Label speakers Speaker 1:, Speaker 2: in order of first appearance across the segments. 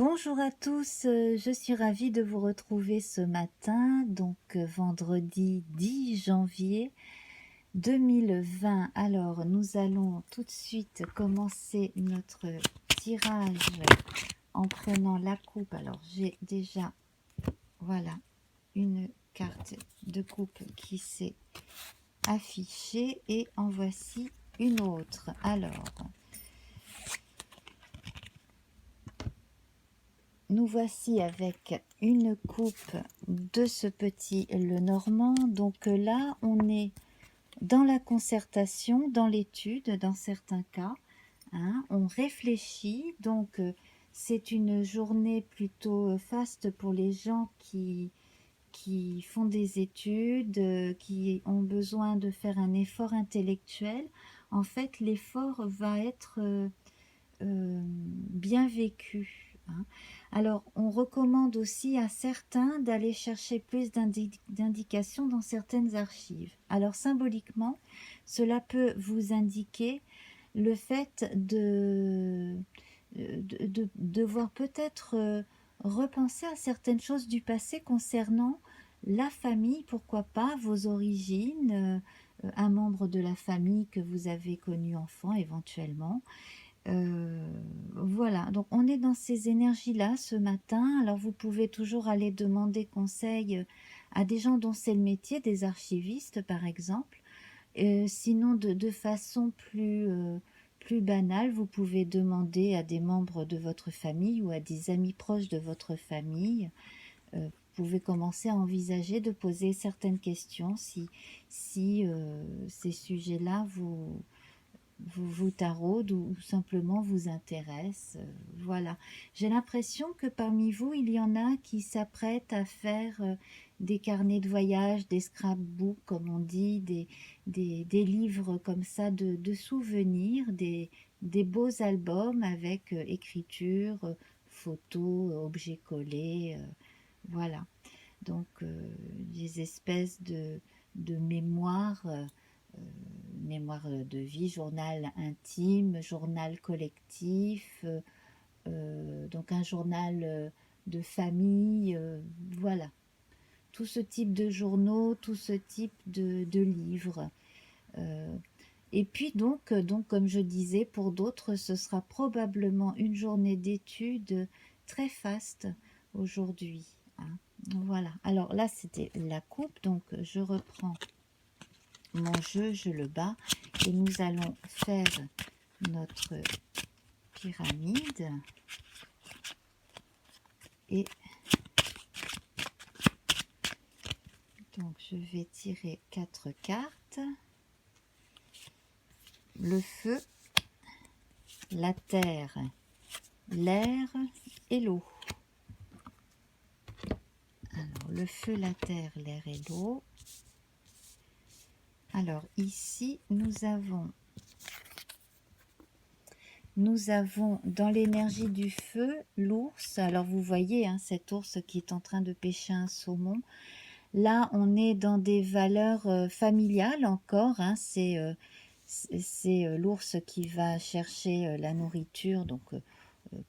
Speaker 1: Bonjour à tous, je suis ravie de vous retrouver ce matin, donc vendredi 10 janvier 2020. Alors, nous allons tout de suite commencer notre tirage en prenant la coupe. Alors, j'ai déjà, voilà, une carte de coupe qui s'est affichée et en voici une autre. Alors, nous voici avec une coupe de ce petit Lenormand. Donc là, on est dans la concertation, dans l'étude, dans certains cas. Hein, on réfléchit. Donc, c'est une journée plutôt faste pour les gens qui font des études, qui ont besoin de faire un effort intellectuel. En fait, l'effort va être bien vécu. Hein. Alors, on recommande aussi à certains d'aller chercher plus d'indications dans certaines archives. Alors, symboliquement, cela peut vous indiquer le fait de devoir peut-être repenser à certaines choses du passé concernant la famille, pourquoi pas vos origines, un membre de la famille que vous avez connu enfant éventuellement. Voilà, donc on est dans ces énergies-là ce matin. Alors vous pouvez toujours aller demander conseil à des gens dont c'est le métier, des archivistes par exemple. Sinon, de façon plus banale, vous pouvez demander à des membres de votre famille ou à des amis proches de votre famille. Vous pouvez commencer à envisager de poser certaines questions si ces sujets-là vous taraudent ou simplement vous intéressent. Voilà. J'ai l'impression que parmi vous, il y en a qui s'apprêtent à faire des carnets de voyage, des scrapbooks, comme on dit, des livres comme ça de souvenirs, des beaux albums avec écriture, photos, objets collés. Voilà. Donc, des espèces de mémoires. Mémoire de vie, journal intime, journal collectif, donc un journal de famille, voilà. Tout ce type de journaux, tout ce type de livres. Et puis donc, comme je disais, pour d'autres, ce sera probablement une journée d'études très faste aujourd'hui. Hein. Voilà. Alors là, c'était la coupe, donc je reprends mon jeu, je le bats et nous allons faire notre pyramide et donc je vais tirer 4 cartes: le feu, la terre, l'air et l'eau. Alors le feu, la terre, l'air et l'eau. Alors ici nous avons dans l'énergie du feu l'ours. Alors vous voyez hein, cet ours qui est en train de pêcher un saumon. Là on est dans des valeurs familiales encore. Hein, c'est l'ours qui va chercher la nourriture donc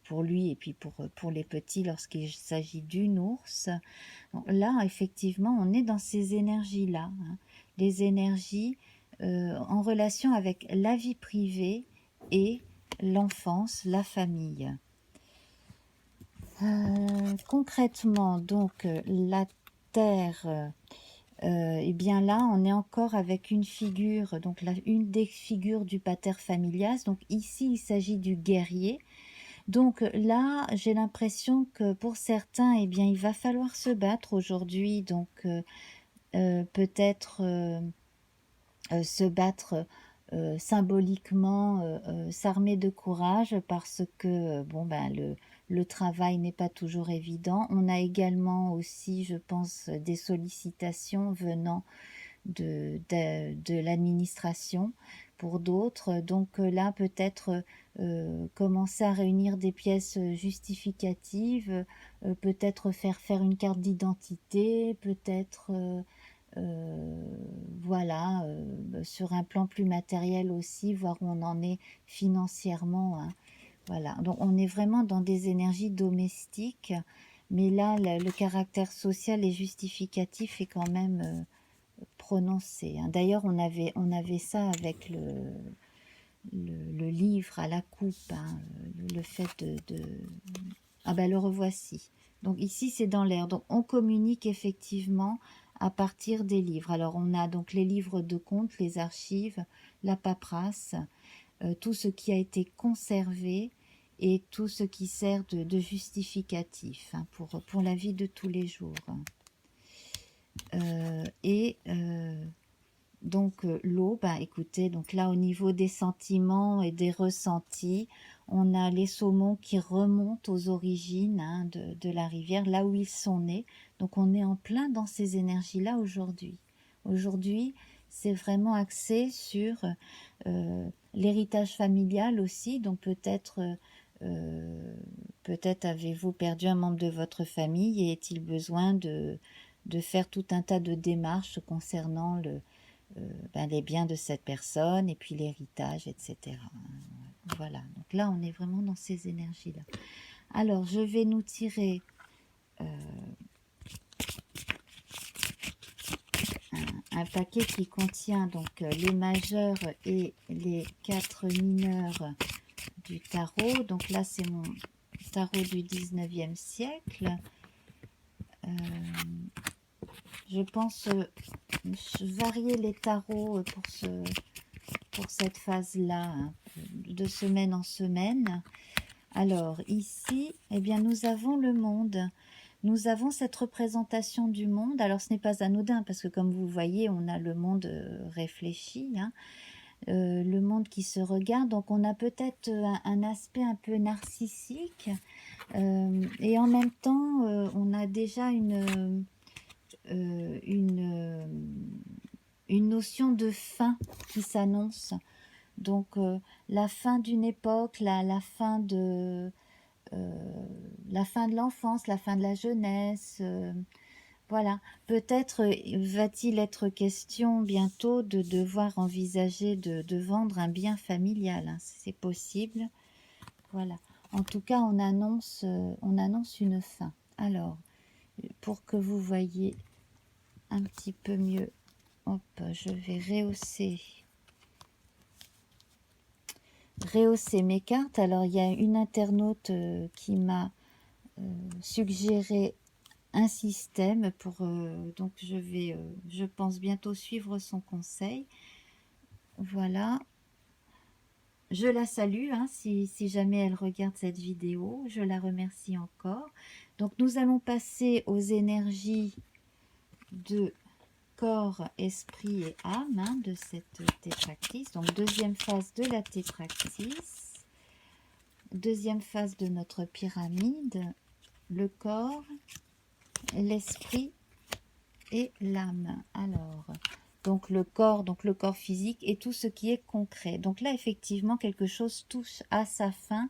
Speaker 1: pour lui et puis pour les petits lorsqu'il s'agit d'une ours. Donc, là effectivement on est dans ces énergies là. Hein, les énergies en relation avec la vie privée et l'enfance, la famille. Concrètement, donc, la terre, et bien là, on est encore avec une figure, donc une des figures du pater familias. Donc ici, il s'agit du guerrier. Donc là, j'ai l'impression que pour certains, eh bien, il va falloir se battre aujourd'hui. Donc peut-être se battre symboliquement, s'armer de courage parce que bon ben le travail n'est pas toujours évident. On a également aussi, je pense, des sollicitations venant de l'administration pour d'autres. Donc là, peut-être commencer à réunir des pièces justificatives, peut-être faire une carte d'identité, peut-être voilà, sur un plan plus matériel aussi, voir où on en est financièrement. Hein. Voilà, donc on est vraiment dans des énergies domestiques, mais là, le caractère social et justificatif est quand même prononcé, hein. D'ailleurs, on avait ça avec le livre à la coupe, hein, le fait de... Ah ben le revoici. Donc ici, c'est dans l'air. Donc on communique effectivement à partir des livres. Alors on a donc les livres de comptes, les archives, la paperasse, tout ce qui a été conservé et tout ce qui sert de justificatif, hein, pour la vie de tous les jours. Donc l'eau, bah, écoutez, donc là au niveau des sentiments et des ressentis, on a les saumons qui remontent aux origines, hein, de la rivière, là où ils sont nés. Donc on est en plein dans ces énergies-là aujourd'hui. Aujourd'hui, c'est vraiment axé sur l'héritage familial aussi. Donc peut-être avez-vous perdu un membre de votre famille et est-il besoin de faire tout un tas de démarches concernant les biens de cette personne et puis l'héritage, etc. Voilà, donc là on est vraiment dans ces énergies-là. Alors je vais nous tirer un paquet qui contient donc les majeurs et les 4 mineurs du tarot. Donc là c'est mon tarot du 19e siècle. Je pense varier les tarots pour cette phase-là, hein, de semaine en semaine. Alors ici, eh bien, nous avons le monde. Nous avons cette représentation du monde. Alors ce n'est pas anodin parce que comme vous voyez, on a le monde réfléchi, hein, le monde qui se regarde. Donc on a peut-être un aspect un peu narcissique et en même temps, on a déjà une notion de fin qui s'annonce. Donc la fin d'une époque, la fin de l'enfance, la fin de la jeunesse, voilà. Peut-être va-t-il être question bientôt de devoir envisager de vendre un bien familial, hein, c'est possible. Voilà. En tout cas, on annonce une fin. Alors, pour que vous voyez un petit peu mieux, hop, je vais rehausser mes cartes. Alors, il y a une internaute qui m'a suggéré un système pour... donc, je vais, je pense, bientôt suivre son conseil. Voilà. Je la salue, hein, si jamais elle regarde cette vidéo. Je la remercie encore. Donc, nous allons passer aux énergies de corps, esprit et âme, hein, de cette tétractys. Donc, deuxième phase de la tétractys. Deuxième phase de notre pyramide. Le corps, l'esprit et l'âme. Alors, donc le corps physique et tout ce qui est concret. Donc là, effectivement, quelque chose touche à sa fin.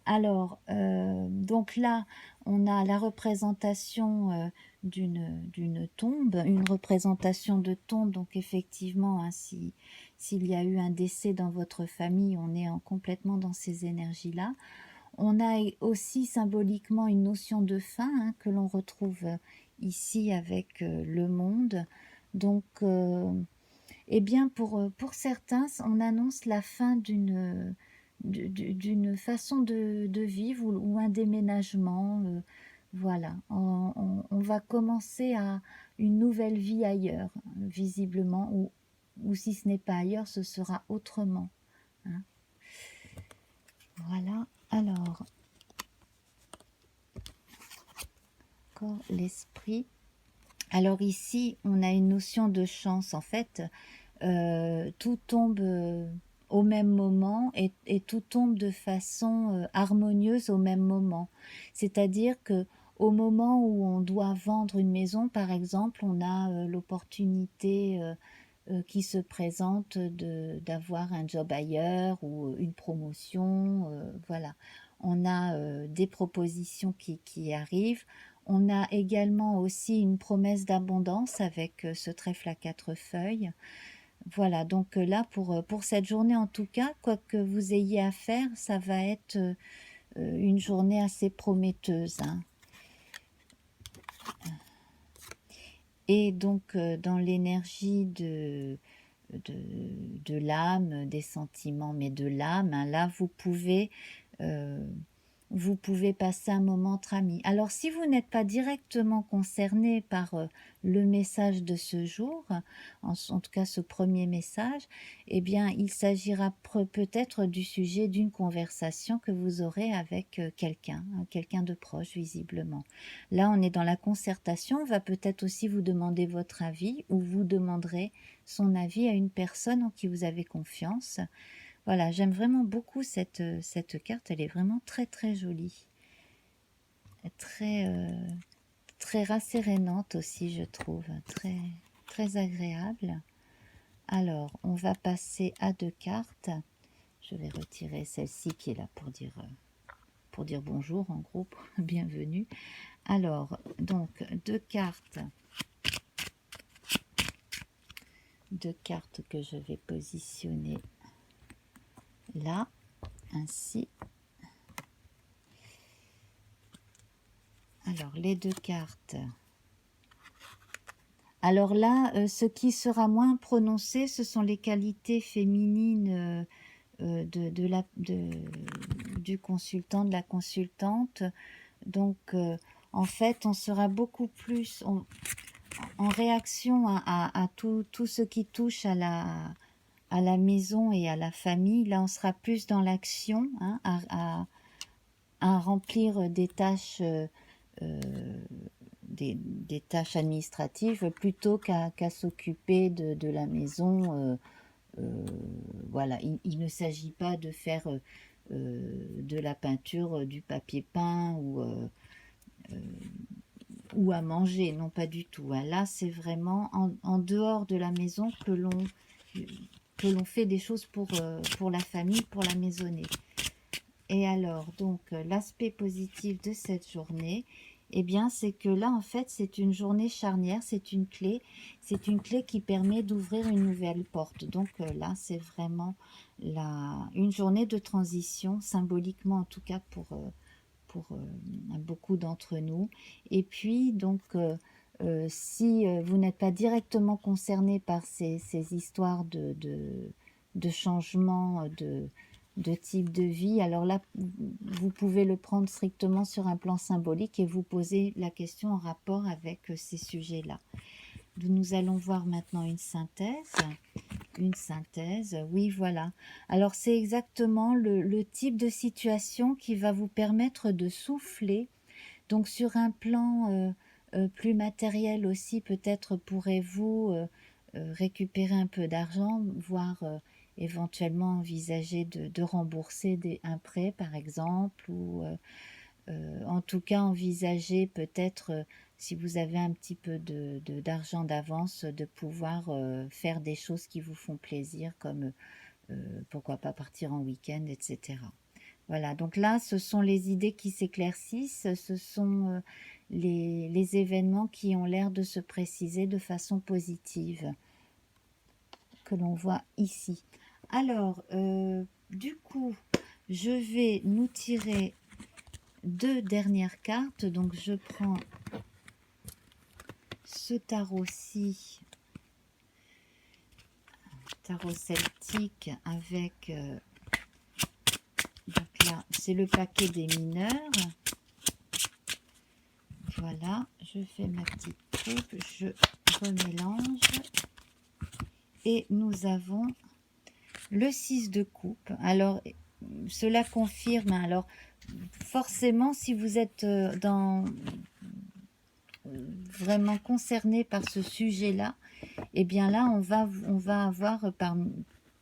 Speaker 1: Alors, donc là, on a la représentation d'une tombe, une représentation de tombe. Donc effectivement, hein, s'il y a eu un décès dans votre famille, on est complètement dans ces énergies-là. On a aussi symboliquement une notion de fin, hein, que l'on retrouve ici avec le monde. Donc, eh bien, pour certains, on annonce la fin d'une façon de vivre ou un déménagement. Voilà, on va commencer à une nouvelle vie ailleurs, visiblement, ou si ce n'est pas ailleurs, ce sera autrement, hein. Voilà, alors, corps, l'esprit. Alors ici, on a une notion de chance, en fait. Tout tombe au même moment et tout tombe de façon harmonieuse au même moment. C'est-à-dire que au moment où on doit vendre une maison, par exemple, on a l'opportunité qui se présente d'avoir un job ailleurs ou une promotion. Voilà. On a des propositions qui arrivent. On a également aussi une promesse d'abondance avec ce trèfle à 4 feuilles. Voilà, donc là, pour cette journée en tout cas, quoi que vous ayez à faire, ça va être une journée assez prometteuse, hein. Et donc, dans l'énergie de, de l'âme, des sentiments, mais de l'âme, hein, là, euh, vous pouvez passer un moment entre amis. Alors, si vous n'êtes pas directement concerné par le message de ce jour, en tout cas ce premier message, eh bien, il s'agira peut-être du sujet d'une conversation que vous aurez avec quelqu'un, hein, quelqu'un de proche, visiblement. Là, on est dans la concertation. On va peut-être aussi vous demander votre avis ou vous demanderez son avis à une personne en qui vous avez confiance. Voilà, j'aime vraiment beaucoup cette carte, elle est vraiment très très jolie. Très, très rassérénante aussi, je trouve. Très, très agréable. Alors, on va passer à 2 cartes. Je vais retirer celle-ci qui est là pour dire bonjour, en gros, bienvenue. Alors, donc, 2 cartes que je vais positionner là, ainsi. Alors, les 2 cartes. Alors là, ce qui sera moins prononcé, ce sont les qualités féminines du consultant, de la consultante. Donc, en fait, on sera beaucoup plus en réaction à tout ce qui touche à la maison et à la famille. Là, on sera plus dans l'action, hein, à remplir des tâches, des tâches administratives plutôt qu'à s'occuper de la maison. Voilà, il ne s'agit pas de faire de la peinture, du papier peint ou à manger, non pas du tout, hein. Là, c'est vraiment en dehors de la maison que l'on fait des choses pour la famille, pour la maisonnée. Et alors, donc, l'aspect positif de cette journée, eh bien, c'est que là, en fait, c'est une journée charnière, c'est une clé qui permet d'ouvrir une nouvelle porte. Donc là, c'est vraiment une journée de transition, symboliquement en tout cas pour beaucoup d'entre nous. Et puis, donc, si vous n'êtes pas directement concerné par ces histoires de changement de type de vie, alors là, vous pouvez le prendre strictement sur un plan symbolique et vous poser la question en rapport avec ces sujets-là. Nous allons voir maintenant une synthèse. Une synthèse, oui, voilà. Alors, c'est exactement le type de situation qui va vous permettre de souffler. Donc, sur un plan plus matériel aussi, peut-être pourrez-vous récupérer un peu d'argent, voire éventuellement envisager de rembourser un prêt, par exemple, ou en tout cas envisager peut-être, si vous avez un petit peu d'argent d'avance, de pouvoir faire des choses qui vous font plaisir, comme pourquoi pas partir en week-end, etc. Voilà, donc là, ce sont les idées qui s'éclaircissent, ce sont les événements qui ont l'air de se préciser de façon positive, que l'on voit ici. Alors, du coup, je vais nous tirer 2 dernières cartes. Donc, je prends ce tarot-ci, tarot celtique, avec... donc là, c'est le paquet des mineurs. Voilà, je fais ma petite coupe, je remélange. Et nous avons le 6 de coupe. Alors, cela confirme, alors forcément, si vous êtes vraiment concerné par ce sujet-là, eh bien là, on va avoir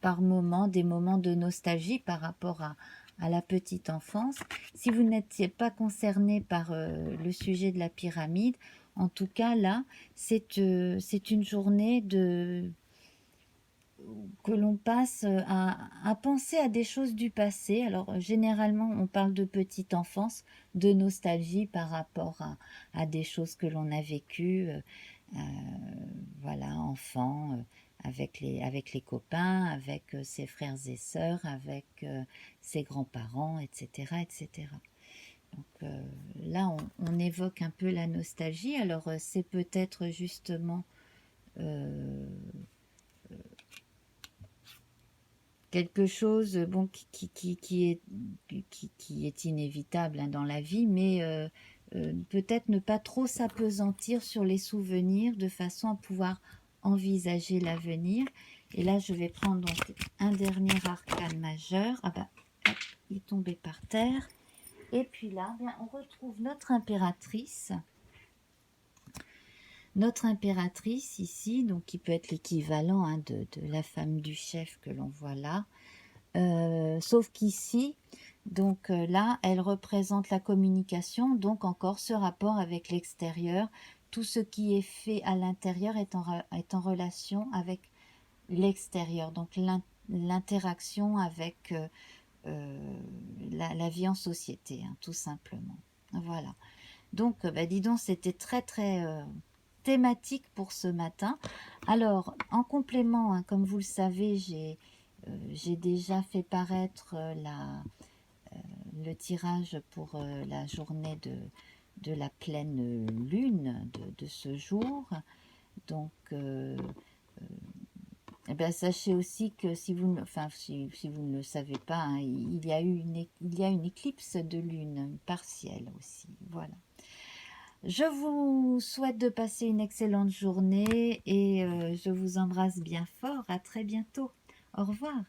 Speaker 1: par moment des moments de nostalgie par rapport à la petite enfance. Si vous n'étiez pas concerné par le sujet de la pyramide, en tout cas là, c'est une journée que l'on passe à penser à des choses du passé. Alors généralement on parle de petite enfance, de nostalgie par rapport à des choses que l'on a vécues, voilà, enfant, avec les copains, avec ses frères et sœurs, avec ses grands-parents, etc., etc. Donc là, on évoque un peu la nostalgie. Alors c'est peut-être justement quelque chose bon, qui est inévitable hein, dans la vie, mais peut-être ne pas trop s'apesantir sur les souvenirs de façon à pouvoir envisager l'avenir. Et là, je vais prendre donc un dernier arcane majeur. Ah bah, hop, il est tombé par terre. Et puis là, bien, on retrouve notre impératrice. Notre impératrice ici, donc qui peut être l'équivalent hein, de la femme du chef que l'on voit là. Sauf qu'ici, donc là, elle représente la communication, donc encore ce rapport avec l'extérieur. Tout ce qui est fait à l'intérieur est en relation avec l'extérieur, donc l'interaction avec la vie en société, hein, tout simplement. Voilà. Donc, bah, dis donc, c'était très très thématique pour ce matin. Alors, en complément, hein, comme vous le savez, j'ai déjà fait paraître le tirage pour la journée de la pleine lune de ce jour. Donc, eh bien, sachez aussi que si vous, si vous ne le savez pas, hein, il y a une éclipse de lune partielle aussi. Voilà. Je vous souhaite de passer une excellente journée et je vous embrasse bien fort. À très bientôt. Au revoir.